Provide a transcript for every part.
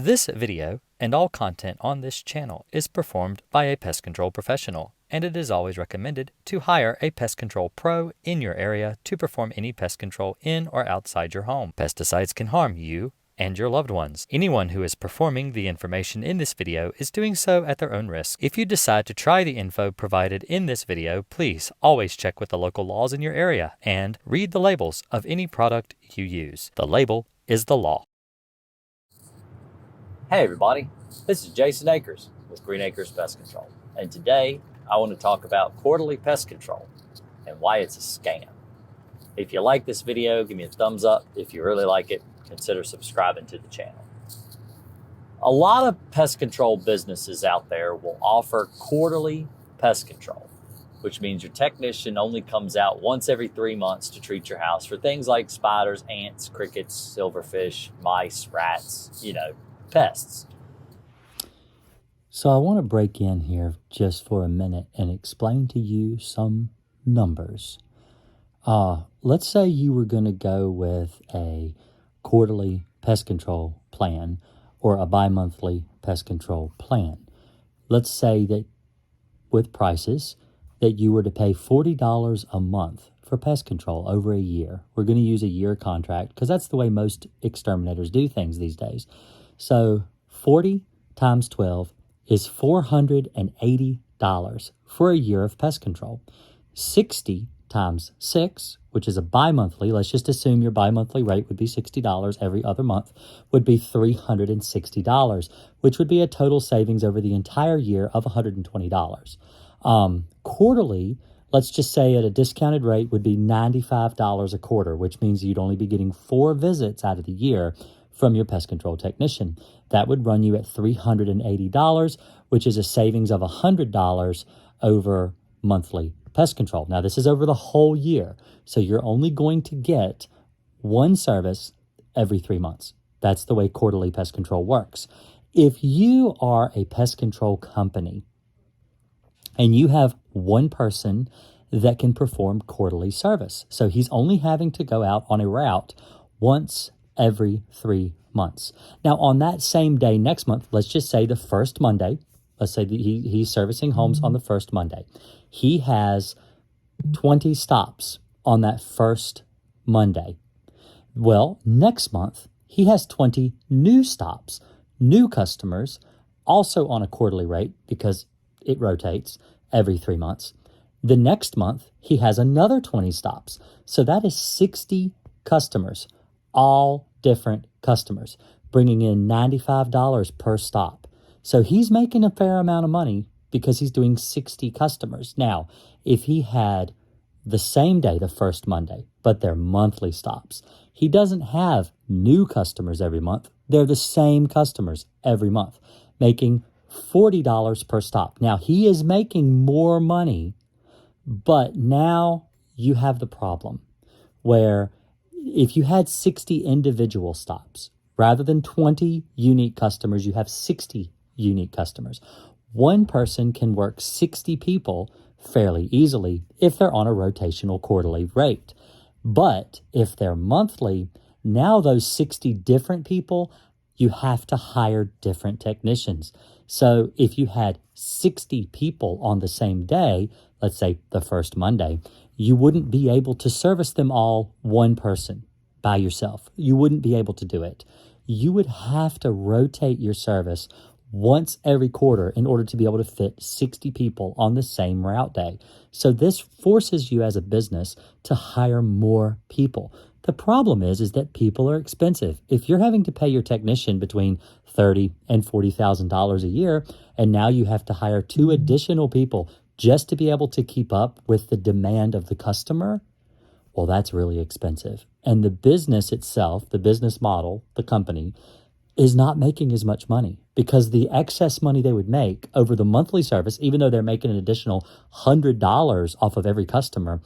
This video and all content on this channel is performed by a pest control professional, and it is always recommended to hire a pest control pro in your area to perform any pest control in or outside your home. Pesticides can harm you and your loved ones. Anyone who is performing the information in this video is doing so at their own risk. If you decide to try the info provided in this video, please always check with the local laws in your area and read the labels of any product you use. The label is the law. Hey everybody, this is Jason Akers with Green Acres Pest Control, and today I want to talk about quarterly pest control and why it's a scam. If you like this video, give me a thumbs up. If you really like it, consider subscribing to the channel. A lot of pest control businesses out there will offer quarterly pest control, which means your technician only comes out once every 3 months to treat your house for things like spiders, ants, crickets, silverfish, mice, rats, pests. So I want to break in here just for a minute and explain to you some numbers. Let's say you were going to go with a quarterly pest control plan or a bi-monthly pest control plan. Let's say that with prices that you were to pay $40 a month for pest control over a year. We're going to use a year contract because that's the way most exterminators do things these days. So 40 times 12 is $480 for a year of pest control. 60 times 6, which is a bi-monthly, let's just assume your bi-monthly rate would be $60 every other month, would be $360, which would be a total savings over the entire year of $120. Quarterly, let's just say at a discounted rate, would be $95 a quarter, which means you'd only be getting 4 visits out of the year from your pest control technician. That would run you at $380, which is a savings of $100 over monthly pest control. Now, this is over the whole year, so you're only going to get one service every 3 months. That's the way quarterly pest control works. If you are a pest control company and you have one person that can perform quarterly service, so he's only having to go out on a route once every 3 months. Now, on that same day next month, let's just say the first Monday, let's say that he's servicing homes on the first Monday. He has 20 stops on that first Monday. Well, next month, he has 20 new stops, new customers, also on a quarterly rate because it rotates every 3 months. The next month, he has another 20 stops. So that is 60 customers, all different customers, bringing in $95 per stop. So he's making a fair amount of money because he's doing 60 customers. Now, if he had the same day, the first Monday, but they're monthly stops, he doesn't have new customers every month. They're the same customers every month, making $40 per stop. Now, he is making more money, but now you have the problem where if you had 60 individual stops, rather than 20 unique customers, you have 60 unique customers. One person can work 60 people fairly easily if they're on a rotational quarterly rate. But if they're monthly, now those 60 different people, you have to hire different technicians. So if you had 60 people on the same day, let's say the first Monday, you wouldn't be able to service them all one person by yourself. You wouldn't be able to do it. You would have to rotate your service once every quarter in order to be able to fit 60 people on the same route day. So this forces you as a business to hire more people. The problem is that people are expensive. If you're having to pay your technician between $30,000 and $40,000 a year, and now you have to hire 2 additional people just to be able to keep up with the demand of the customer, well, that's really expensive. And the business itself, the business model, the company, is not making as much money because the excess money they would make over the monthly service, even though they're making an additional $100 off of every customer,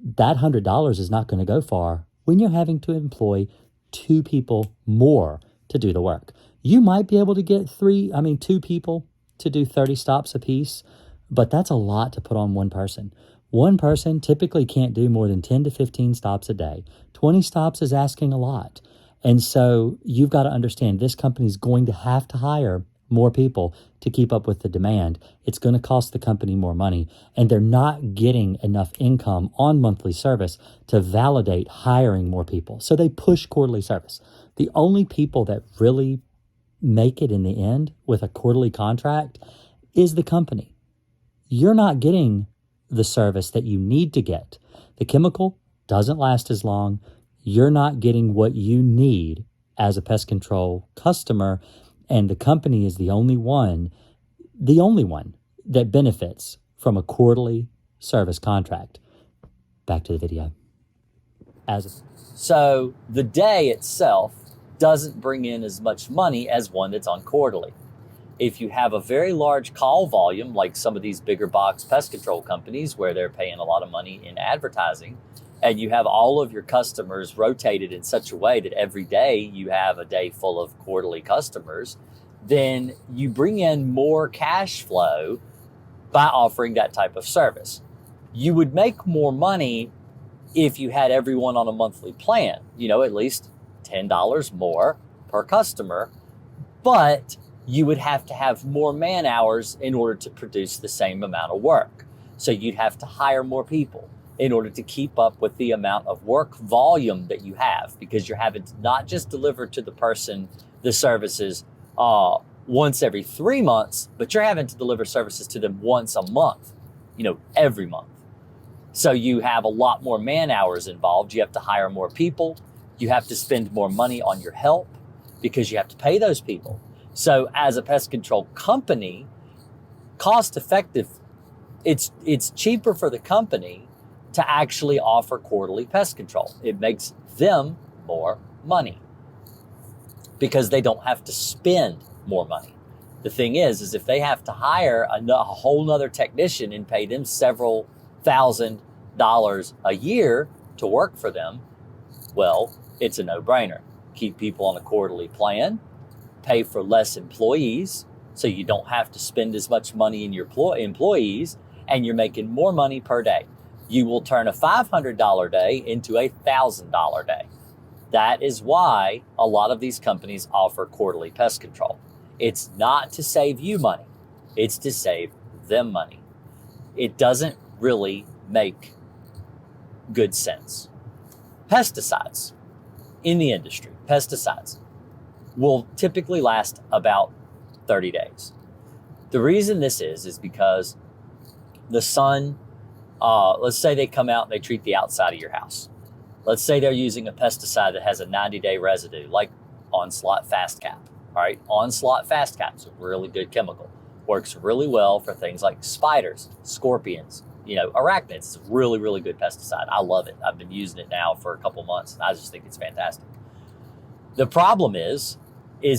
that $100 is not going to go far when you're having to employ 2 people more to do the work. You might be able to get 2 people to do 30 stops apiece, but that's a lot to put on one person. One person typically can't do more than 10 to 15 stops a day. 20 stops is asking a lot. And so you've got to understand this company's going to have to hire more people to keep up with the demand. It's going to cost the company more money, and they're not getting enough income on monthly service to validate hiring more people. So they push quarterly service. The only people that really make it in the end with a quarterly contract is the company. You're not getting the service that you need to get. The chemical doesn't last as long. You're not getting what you need as a pest control customer, and the company is the only one that benefits from a quarterly service contract. Back to the video. So the day itself doesn't bring in as much money as one that's on quarterly. If you have a very large call volume, like some of these bigger box pest control companies where they're paying a lot of money in advertising, and you have all of your customers rotated in such a way that every day you have a day full of quarterly customers, then you bring in more cash flow by offering that type of service. You would make more money if you had everyone on a monthly plan, at least $10 more per customer, but you would have to have more man hours in order to produce the same amount of work. So you'd have to hire more people in order to keep up with the amount of work volume that you have, because you're having to not just deliver to the person the services once every 3 months, but you're having to deliver services to them once a month, every month. So you have a lot more man hours involved. You have to hire more people. You have to spend more money on your help because you have to pay those people. So as a pest control company, cost effective, it's cheaper for the company to actually offer quarterly pest control. It makes them more money because they don't have to spend more money. The thing is if they have to hire a whole nother technician and pay them several $1,000s a year to work for them, well, it's a no-brainer. Keep people on a quarterly plan, pay for less employees so you don't have to spend as much money in your employees, and you're making more money per day. You will turn a $500 day into a $1,000 day. That is why a lot of these companies offer quarterly pest control. It's not to save you money. It's to save them money. It doesn't really make good sense. Pesticides in the industry, pesticides will typically last about 30 days. The reason this is because the sun, let's say they come out and they treat the outside of your house. Let's say they're using a pesticide that has a 90-day residue, like Onslaught Fast Cap. All right, Onslaught Fast Cap is a really good chemical. Works really well for things like spiders, scorpions, arachnids. It's a really, really good pesticide. I love it. I've been using it now for a couple months, and I just think it's fantastic. The problem is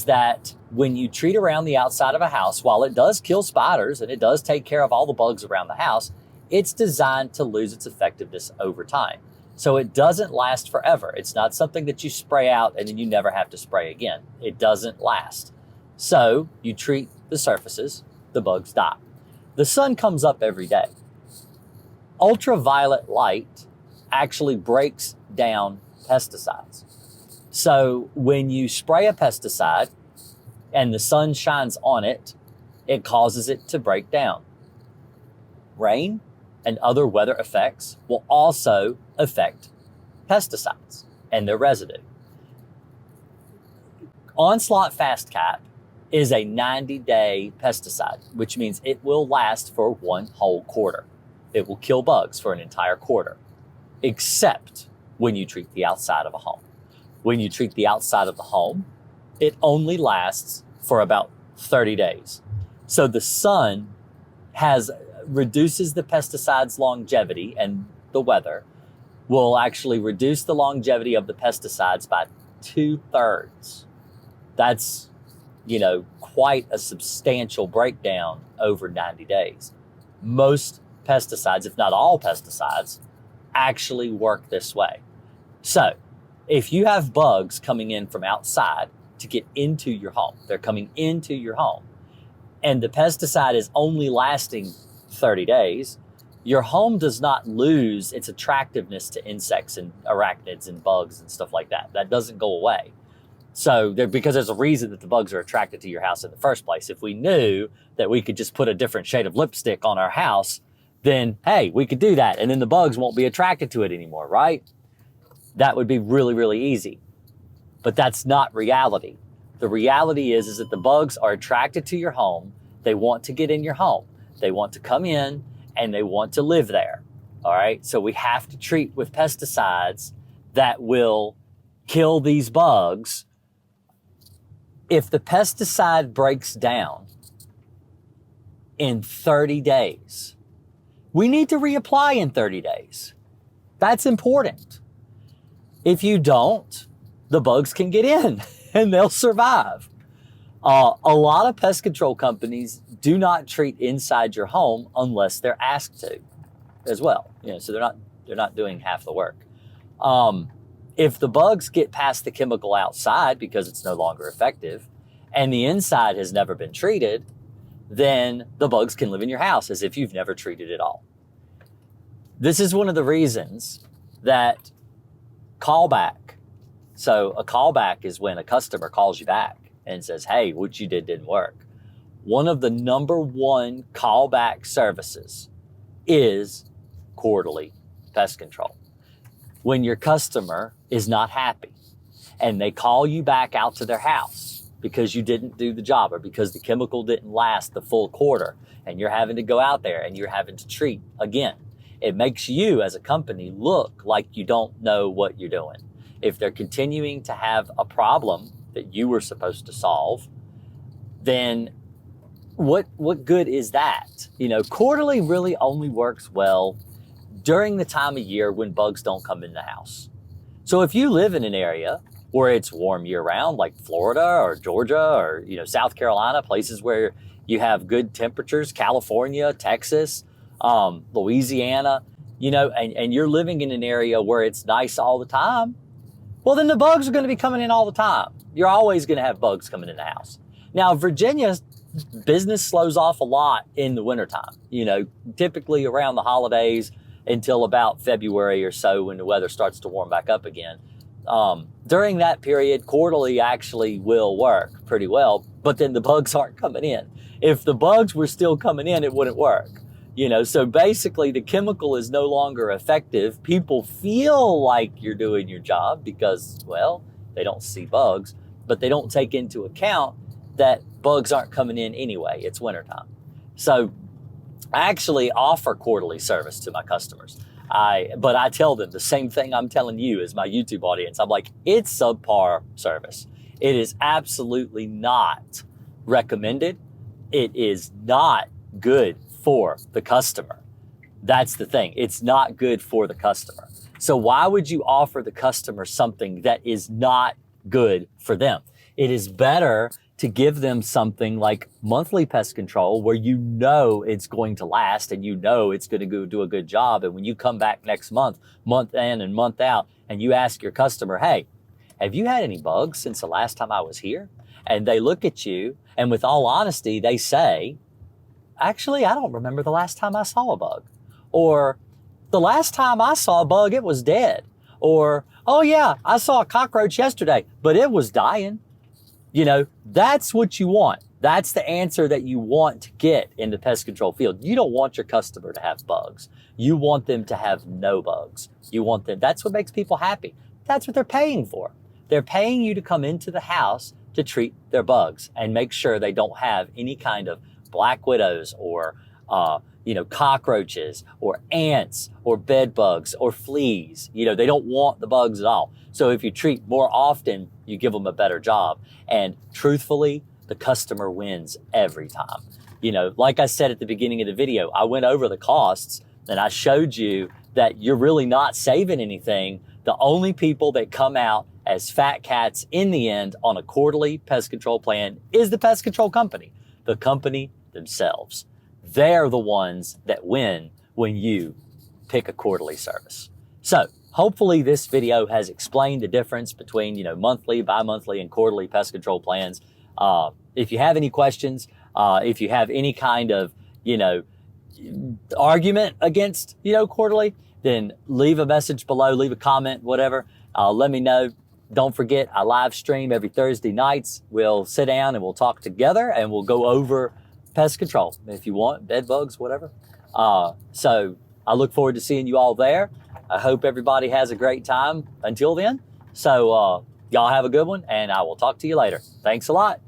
that when you treat around the outside of a house, while it does kill spiders and it does take care of all the bugs around the house, it's designed to lose its effectiveness over time. So it doesn't last forever. It's not something that you spray out and then you never have to spray again. It doesn't last. So you treat the surfaces, the bugs die. The sun comes up every day. Ultraviolet light actually breaks down pesticides. So when you spray a pesticide and the sun shines on it, it causes it to break down. Rain and other weather effects will also affect pesticides and their residue. Onslaught Fast Cap is a 90-day pesticide, which means it will last for one whole quarter. It will kill bugs for an entire quarter, except when you treat the outside of a home. When you treat the outside of the home, it only lasts for about 30 days. So the sun reduces the pesticide's longevity, and the weather will actually reduce the longevity of the pesticides by 2/3. That's, quite a substantial breakdown over 90 days. Most pesticides, if not all pesticides, actually work this way. So if you have bugs coming in from outside to get into your home, they're coming into your home, and the pesticide is only lasting 30 days, your home does not lose its attractiveness to insects and arachnids and bugs and stuff like that. That doesn't go away. Because there's a reason that the bugs are attracted to your house in the first place. If we knew that we could just put a different shade of lipstick on our house, then hey, we could do that. And then the bugs won't be attracted to it anymore, right? That would be really, really easy. But that's not reality. The reality is that the bugs are attracted to your home. They want to get in your home. They want to come in and they want to live there. All right. So we have to treat with pesticides that will kill these bugs. If the pesticide breaks down in 30 days, we need to reapply in 30 days. That's important. If you don't, the bugs can get in and they'll survive. A lot of pest control companies do not treat inside your home unless they're asked to as well. So they're not doing half the work. If the bugs get past the chemical outside because it's no longer effective and the inside has never been treated, then the bugs can live in your house as if you've never treated it all. This is one of the reasons that callback. So a callback is when a customer calls you back and says, hey, what you didn't work. One of the number one callback services is quarterly pest control. When your customer is not happy and they call you back out to their house because you didn't do the job or because the chemical didn't last the full quarter and you're having to go out there and you're having to treat again, it makes you as a company look like you don't know what you're doing. If they're continuing to have a problem that you were supposed to solve, then what good is that? Quarterly really only works well during the time of year when bugs don't come in the house. So if you live in an area where it's warm year round, like Florida or Georgia or, South Carolina, places where you have good temperatures, California, Texas, Louisiana, and you're living in an area where it's nice all the time, well, then the bugs are going to be coming in all the time. You're always going to have bugs coming in the house. Now, Virginia, business slows off a lot in the wintertime, typically around the holidays until about February or so when the weather starts to warm back up again. During that period, quarterly actually will work pretty well, but then the bugs aren't coming in. If the bugs were still coming in, it wouldn't work. So basically the chemical is no longer effective. People feel like you're doing your job because, well, they don't see bugs, but they don't take into account that bugs aren't coming in anyway. It's wintertime. So I actually offer quarterly service to my customers. But I tell them the same thing I'm telling you as my YouTube audience. I'm like, it's subpar service. It is absolutely not recommended. It is not good for the customer. That's the thing. It's not good for the customer. So why would you offer the customer something that is not good for them? It is better to give them something like monthly pest control where it's going to last and it's going to go do a good job. And when you come back next month, month in and month out, and you ask your customer, hey, have you had any bugs since the last time I was here? And they look at you and with all honesty, they say, actually, I don't remember the last time I saw a bug. Or the last time I saw a bug, it was dead. Or, oh yeah, I saw a cockroach yesterday, but it was dying. That's what you want. That's the answer that you want to get in the pest control field. You don't want your customer to have bugs. You want them to have no bugs. That's what makes people happy. That's what they're paying for. They're paying you to come into the house to treat their bugs and make sure they don't have any kind of black widows or, cockroaches or ants or bed bugs or fleas. They don't want the bugs at all. So if you treat more often, you give them a better job. And truthfully, the customer wins every time. Like I said at the beginning of the video, I went over the costs and I showed you that you're really not saving anything. The only people that come out as fat cats in the end on a quarterly pest control plan is the pest control company, the company themselves. They're the ones that win when you pick a quarterly service. So hopefully this video has explained the difference between, monthly, bi-monthly, and quarterly pest control plans. If you have any questions, if you have any kind of, argument against, quarterly, then leave a message below, leave a comment, whatever. Let me know. Don't forget, I live stream every Thursday nights. We'll sit down and we'll talk together and we'll go over pest control if you want, bed bugs, whatever. So I look forward to seeing you all there. I hope everybody has a great time until then. So y'all have a good one, and I will talk to you later. Thanks a lot.